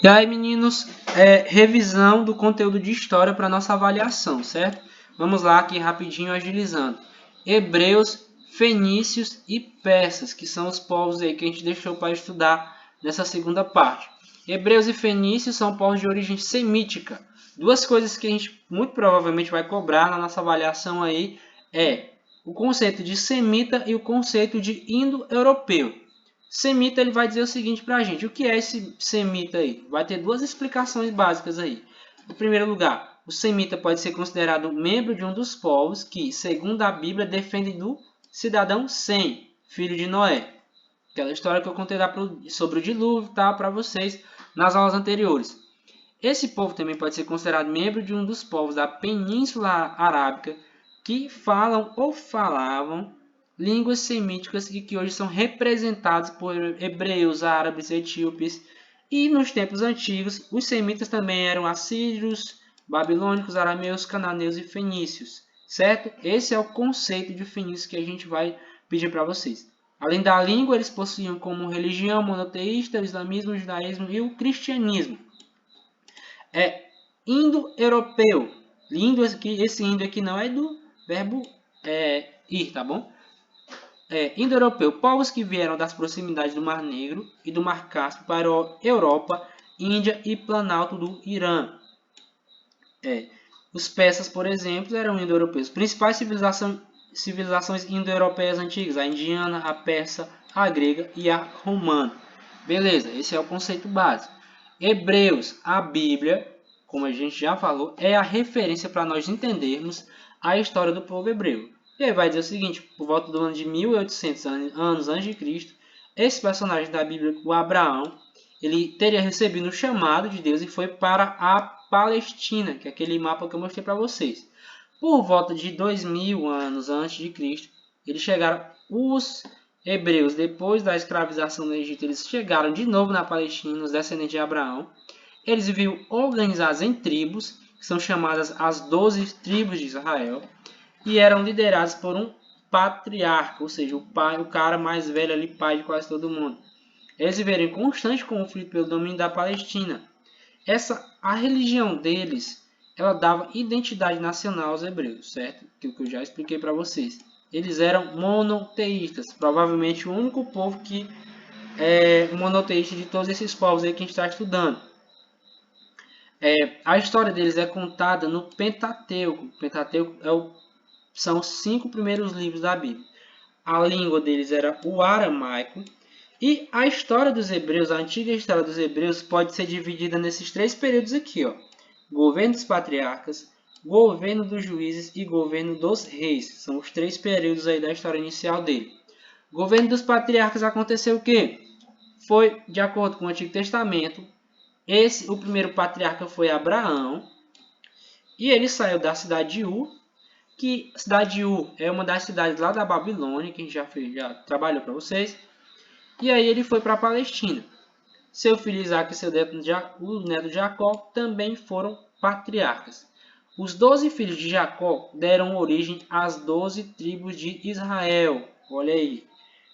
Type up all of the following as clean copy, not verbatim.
E aí, meninos, revisão do conteúdo de história para nossa avaliação, certo? Vamos lá aqui rapidinho agilizando. Hebreus, fenícios e persas, que são os povos aí que a gente deixou para estudar nessa segunda parte. Hebreus e fenícios são povos de origem semítica. Duas coisas que a gente muito provavelmente vai cobrar na nossa avaliação aí é o conceito de semita e o conceito de indo-europeu. Semita, ele vai dizer o seguinte para a gente. O que é esse semita aí? Vai ter duas explicações básicas aí. Em primeiro lugar, o semita pode ser considerado membro de um dos povos que, segundo a Bíblia, defende do cidadão Sem, filho de Noé. Aquela história que eu contei sobre o dilúvio, tá, para vocês nas aulas anteriores. Esse povo também pode ser considerado membro de um dos povos da Península Arábica que falam ou falavam línguas semíticas e que hoje são representados por hebreus, árabes, etíopes. E nos tempos antigos, os semitas também eram assírios, babilônicos, arameus, cananeus e fenícios, certo? Esse é o conceito de fenício que a gente vai pedir para vocês. Além da língua, eles possuíam como religião monoteísta o islamismo, o judaísmo e o cristianismo. Indo-europeu. Esse indo aqui não é do verbo ir, tá bom? Indo-europeu. Povos que vieram das proximidades do Mar Negro e do Mar Cáspio para a Europa, Índia e Planalto do Irã. Os persas, por exemplo, eram indo-europeus. Principais civilizações indo-europeias antigas: a indiana, a persa, a grega e a romana. Beleza, esse é o conceito básico. Hebreus, a Bíblia, como a gente já falou, é a referência para nós entendermos a história do povo hebreu. E aí vai dizer o seguinte: por volta do ano de 1800 anos antes de Cristo, esse personagem da Bíblia, o Abraão, ele teria recebido um chamado de Deus e foi para a Palestina, que é aquele mapa que eu mostrei para vocês. Por volta de 2000 anos antes de Cristo, eles chegaram, os hebreus, depois da escravização no Egito, eles chegaram de novo na Palestina, os descendentes de Abraão. Eles viviam organizados em tribos, que são chamadas as 12 tribos de Israel, e eram liderados por um patriarca, ou seja, o cara mais velho ali, pai de quase todo mundo. Eles viveram em constante conflito pelo domínio da Palestina. A religião deles, ela dava identidade nacional aos hebreus, certo? Que eu já expliquei para vocês. Eles eram monoteístas, provavelmente o único povo que é monoteísta de todos esses povos aí que a gente está estudando. A história deles é contada no Pentateuco. O Pentateuco são os 5 primeiros livros da Bíblia. A língua deles era o aramaico. E a história dos hebreus, a antiga história dos hebreus, pode ser dividida nesses 3 períodos aqui, ó. Governo dos patriarcas, governo dos juízes e governo dos reis. São os 3 períodos aí da história inicial dele. O governo dos patriarcas aconteceu o quê? Foi, de acordo com o Antigo Testamento, o primeiro patriarca foi Abraão. E ele saiu da cidade de Ur, que a cidade de Ur é uma das cidades lá da Babilônia, que a gente já trabalhou para vocês. E aí ele foi para a Palestina. Seu filho Isaac e o neto de Jacó também foram patriarcas. Os 12 filhos de Jacó deram origem às 12 tribos de Israel. Olha aí.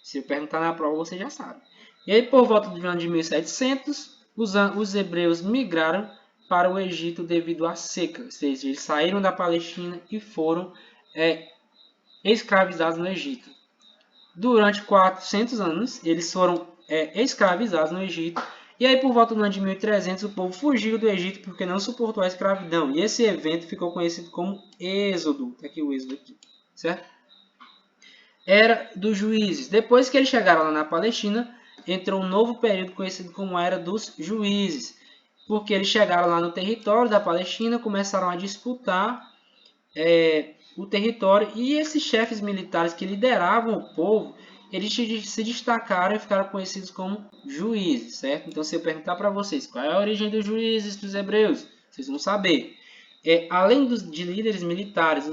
Se eu perguntar na prova, você já sabe. E aí, por volta do ano de 1700, os hebreus migraram para o Egito devido à seca. Ou seja, eles saíram da Palestina e foram escravizados no Egito. Durante 400 anos, eles foram escravizados no Egito. E aí, por volta do ano de 1300, o povo fugiu do Egito porque não suportou a escravidão. E esse evento ficou conhecido como Êxodo. Está aqui o Êxodo aqui, certo? Era dos Juízes. Depois que eles chegaram lá na Palestina, entrou um novo período conhecido como a Era dos Juízes. Porque eles chegaram lá no território da Palestina, começaram a disputar o território, e esses chefes militares que lideravam o povo, eles se destacaram e ficaram conhecidos como juízes, certo? Então, se eu perguntar para vocês qual é a origem dos juízes dos hebreus, vocês vão saber. Além de líderes militares,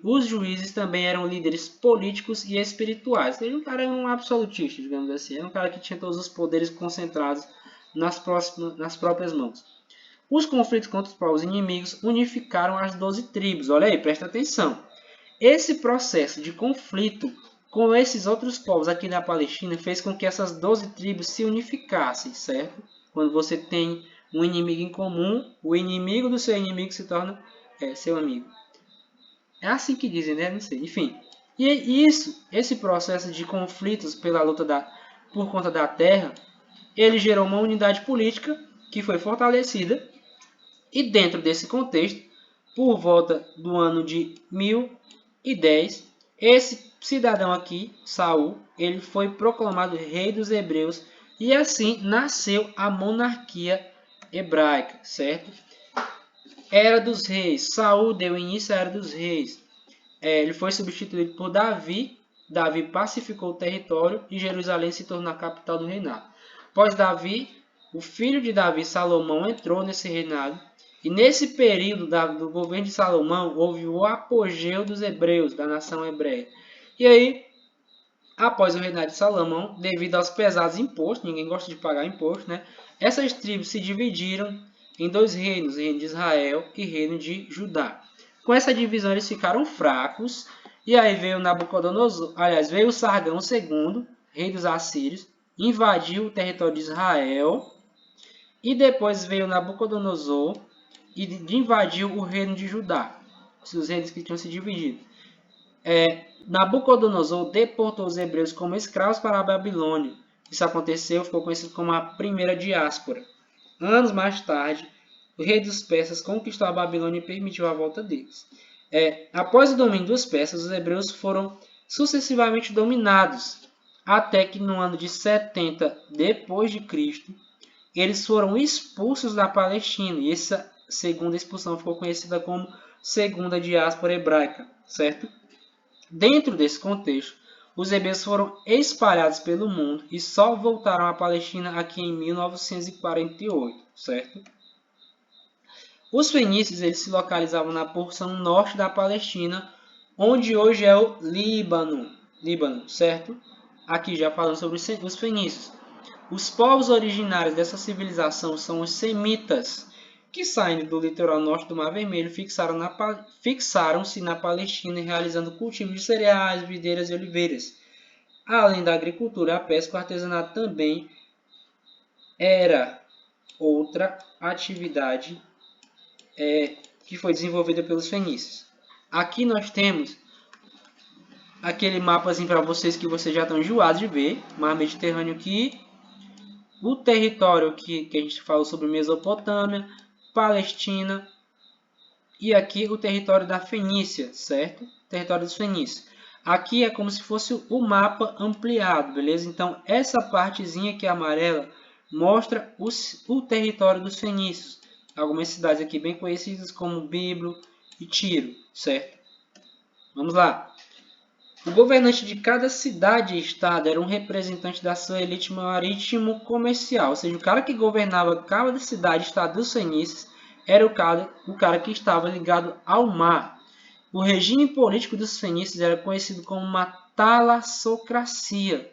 os juízes também eram líderes políticos e espirituais. Ele era um absolutista, digamos assim. Era um cara que tinha todos os poderes concentrados nas próprias mãos. Os conflitos contra os povos inimigos unificaram as 12 tribos. Olha aí, presta atenção. Esse processo de conflito com esses outros povos aqui na Palestina fez com que essas 12 tribos se unificassem, certo? Quando você tem um inimigo em comum, o inimigo do seu inimigo se torna seu amigo. É assim que dizem, né? Não sei. Enfim. E esse processo de conflitos pela luta por conta da terra, ele gerou uma unidade política que foi fortalecida. E dentro desse contexto, por volta do ano de 1010, esse cidadão aqui, Saul, ele foi proclamado rei dos hebreus e assim nasceu a monarquia hebraica, certo? Era dos reis. Saul deu início à era dos reis. Ele foi substituído por Davi. Davi pacificou o território e Jerusalém se tornou a capital do reinado. Após Davi, o filho de Davi, Salomão, entrou nesse reinado. E nesse período do governo de Salomão, houve o apogeu dos hebreus, da nação hebreia. E aí, após o reinado de Salomão, devido aos pesados impostos, ninguém gosta de pagar imposto, né? Essas tribos se dividiram em dois reinos, reino de Israel e reino de Judá. Com essa divisão eles ficaram fracos, e aí veio Nabucodonosor, veio o Sargão II, rei dos assírios, invadiu o território de Israel, e depois veio Nabucodonosor e invadiu o reino de Judá, os reinos que tinham se dividido. Nabucodonosor deportou os hebreus como escravos para a Babilônia. Isso aconteceu, ficou conhecido como a primeira diáspora. Anos mais tarde, o rei dos persas conquistou a Babilônia e permitiu a volta deles. Após o domínio dos persas, os hebreus foram sucessivamente dominados, até que no ano de 70 depois de Cristo, eles foram expulsos da Palestina, e essa segunda expulsão ficou conhecida como Segunda Diáspora Hebraica, certo? Dentro desse contexto, os hebreus foram espalhados pelo mundo e só voltaram à Palestina aqui em 1948, certo? Os fenícios eles se localizavam na porção norte da Palestina, onde hoje é o Líbano, certo? Aqui já falando sobre os fenícios. Os povos originários dessa civilização são os semitas, que saindo do litoral norte do Mar Vermelho fixaram-se na Palestina realizando cultivo de cereais, videiras e oliveiras. Além da agricultura, a pesca e o artesanato também era outra atividade que foi desenvolvida pelos fenícios. Aqui nós temos aquele mapazinho para vocês que vocês já estão enjoados de ver, Mar Mediterrâneo aqui, o território que a gente falou sobre Mesopotâmia, Palestina e aqui o território da Fenícia, certo? Território dos fenícios. Aqui é como se fosse o mapa ampliado, beleza? Então essa partezinha aqui amarela mostra o território dos fenícios. Algumas cidades aqui bem conhecidas como Biblo e Tiro, certo? Vamos lá. O governante de cada cidade e estado era um representante da sua elite marítimo-comercial, ou seja, o cara que governava cada cidade e estado dos fenícios era o cara que estava ligado ao mar. O regime político dos fenícios era conhecido como uma talassocracia,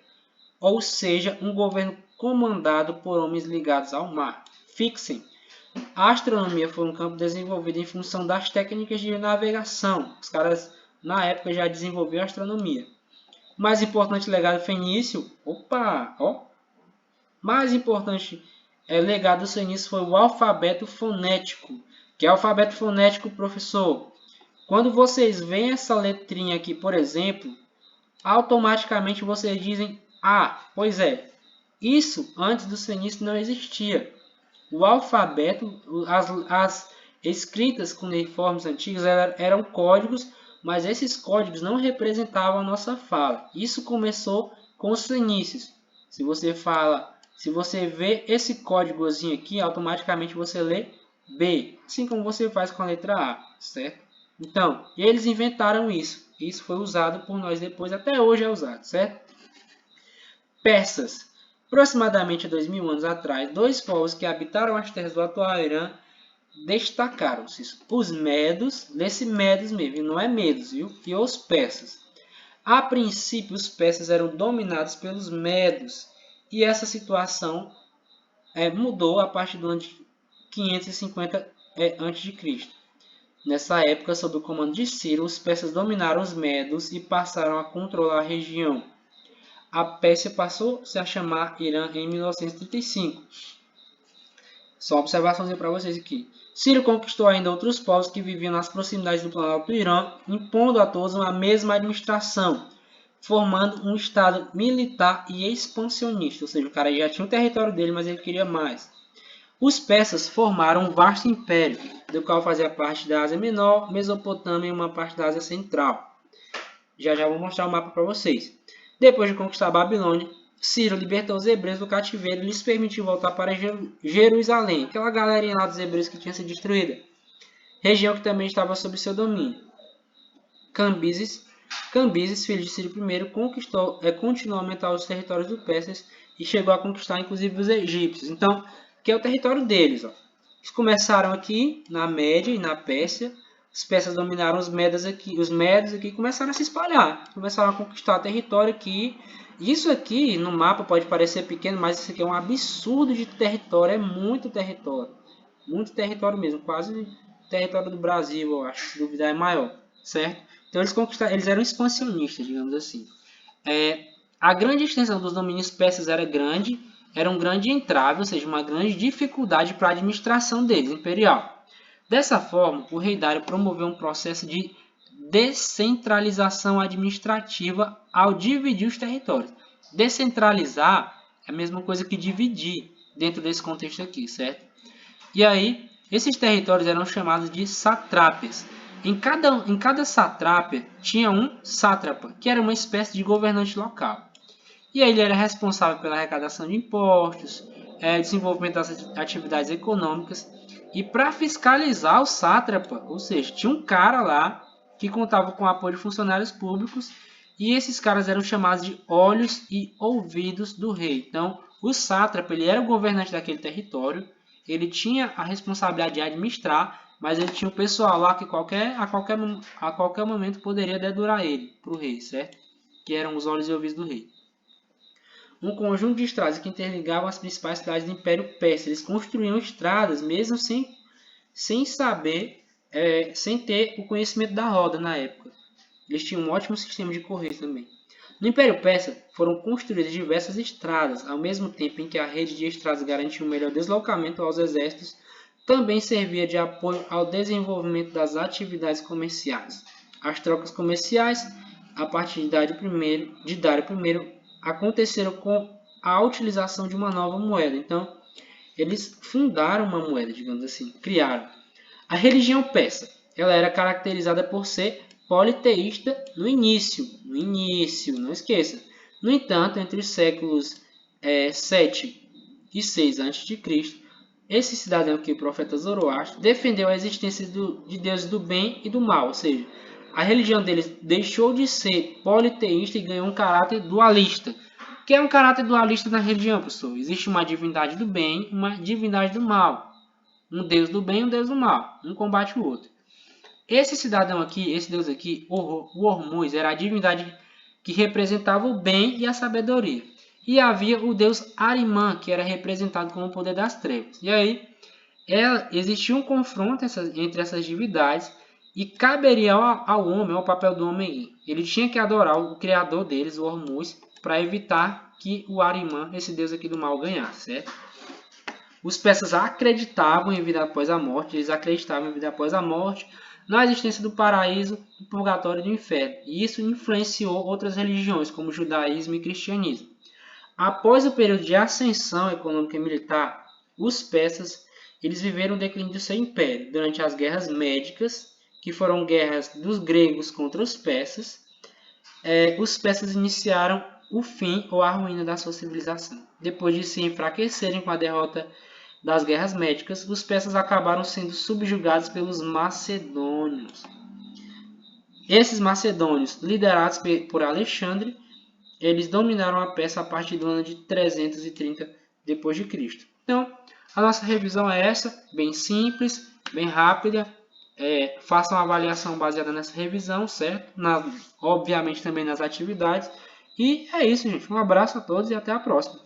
ou seja, um governo comandado por homens ligados ao mar. Fixem. A astronomia foi um campo desenvolvido em função das técnicas de navegação. Os caras na época já desenvolveu a astronomia. O mais importante legado fenício, mais importante legado fenício foi o alfabeto fonético. Que é o alfabeto fonético, professor? Quando vocês veem essa letrinha aqui, por exemplo, automaticamente vocês dizem pois é. Isso antes dos fenícios não existia. O alfabeto, as escritas cuneiformes antigas eram códigos, mas esses códigos não representavam a nossa fala. Isso começou com os fenícios. Se você vê esse códigozinho aqui, automaticamente você lê B, assim como você faz com a letra A, certo? Então, eles inventaram isso. Isso foi usado por nós depois, até hoje é usado, certo? Persas. Aproximadamente 2000 anos atrás, dois povos que habitaram as terras do atual Irã destacaram-se. Os medos, lê-se medos mesmo, não é medos, viu? E os persas. A princípio, os persas eram dominados pelos medos, e essa situação mudou a partir do ano de 550 a.C. Nessa época, sob o comando de Ciro, os persas dominaram os medos e passaram a controlar a região. A Pérsia passou-se a chamar Irã em 1935. Só uma observaçãozinha para vocês aqui. Ciro conquistou ainda outros povos que viviam nas proximidades do Planalto do Irã, impondo a todos uma mesma administração, formando um estado militar e expansionista. Ou seja, o cara já tinha o território dele, mas ele queria mais. Os persas formaram um vasto império, do qual fazia parte da Ásia Menor, Mesopotâmia e uma parte da Ásia Central. Já já vou mostrar o mapa para vocês. Depois de conquistar a Babilônia, Ciro libertou os hebreus do cativeiro e lhes permitiu voltar para Jerusalém, aquela galerinha lá dos hebreus que tinha sido destruída, região que também estava sob seu domínio. Cambises, filho de Ciro I, continuou a aumentar os territórios dos persas e chegou a conquistar inclusive os egípcios. Então, que é o território deles. Ó. Eles começaram aqui na Média e na Pérsia. Os persas dominaram os medos aqui começaram a se espalhar, começaram a conquistar território aqui. Isso aqui no mapa pode parecer pequeno, mas isso aqui é um absurdo de território, é muito território mesmo, quase o território do Brasil, eu acho, se duvidar é maior, certo? Então eles eram expansionistas, digamos assim. A grande extensão dos domínios persas era um grande entrave, ou seja, uma grande dificuldade para a administração deles, imperial. Dessa forma, o rei Dário promoveu um processo de descentralização administrativa ao dividir os territórios. Descentralizar é a mesma coisa que dividir dentro desse contexto aqui, certo? E aí, esses territórios eram chamados de satrápias. Em cada satrápia tinha um sátrapa, que era uma espécie de governante local. E aí ele era responsável pela arrecadação de impostos, desenvolvimento das atividades econômicas. E para fiscalizar o sátrapa, ou seja, tinha um cara lá que contava com o apoio de funcionários públicos e esses caras eram chamados de olhos e ouvidos do rei. Então, o sátrapa ele era o governante daquele território, ele tinha a responsabilidade de administrar, mas ele tinha o pessoal lá que a qualquer momento poderia dedurar ele para o rei, certo? Que eram os olhos e ouvidos do rei. Um conjunto de estradas que interligavam as principais cidades do Império Persa. Eles construíam estradas mesmo sem saber, sem ter o conhecimento da roda na época. Eles tinham um ótimo sistema de correr também. No Império Persa foram construídas diversas estradas, ao mesmo tempo em que a rede de estradas garantia um melhor deslocamento aos exércitos, também servia de apoio ao desenvolvimento das atividades comerciais. As trocas comerciais, a partir de Dário I, aconteceram com a utilização de uma nova moeda. Então, eles fundaram uma moeda, digamos assim, criaram. A religião persa, ela era caracterizada por ser politeísta no início, não esqueça. No entanto, entre os séculos 7 e 6 a.C., esse cidadão aqui, o profeta Zoroastro, defendeu a existência de deuses do bem e do mal, ou seja, a religião deles deixou de ser politeísta e ganhou um caráter dualista. O que é um caráter dualista na religião, pessoal? Existe uma divindade do bem e uma divindade do mal. Um deus do bem e um deus do mal. Um combate o outro. Esse cidadão aqui, esse deus aqui, o Hormuz, era a divindade que representava o bem e a sabedoria. E havia o deus Ahriman, que era representado como o poder das trevas. E aí, existia um confronto entre essas divindades e caberia ao homem, ao papel do homem aí. Ele tinha que adorar o criador deles, o Hormuz, para evitar que o Ahriman, esse deus aqui do mal, ganhasse, certo? Os persas acreditavam em vida após a morte, na existência do paraíso, do purgatório e do inferno. E isso influenciou outras religiões, como o judaísmo e o cristianismo. Após o período de ascensão econômica e militar, os persas eles viveram o declínio do seu império durante as guerras médicas, que foram guerras dos gregos contra os persas. Os persas iniciaram o fim ou a ruína da sua civilização. Depois de se enfraquecerem com a derrota das guerras médicas, os persas acabaram sendo subjugados pelos macedônios. Esses macedônios, liderados por Alexandre, eles dominaram a Pérsia a partir do ano de 330 d.C. Então, a nossa revisão é essa, bem simples, bem rápida. Façam uma avaliação baseada nessa revisão, certo? Obviamente também nas atividades. E é isso, gente. Um abraço a todos e até a próxima.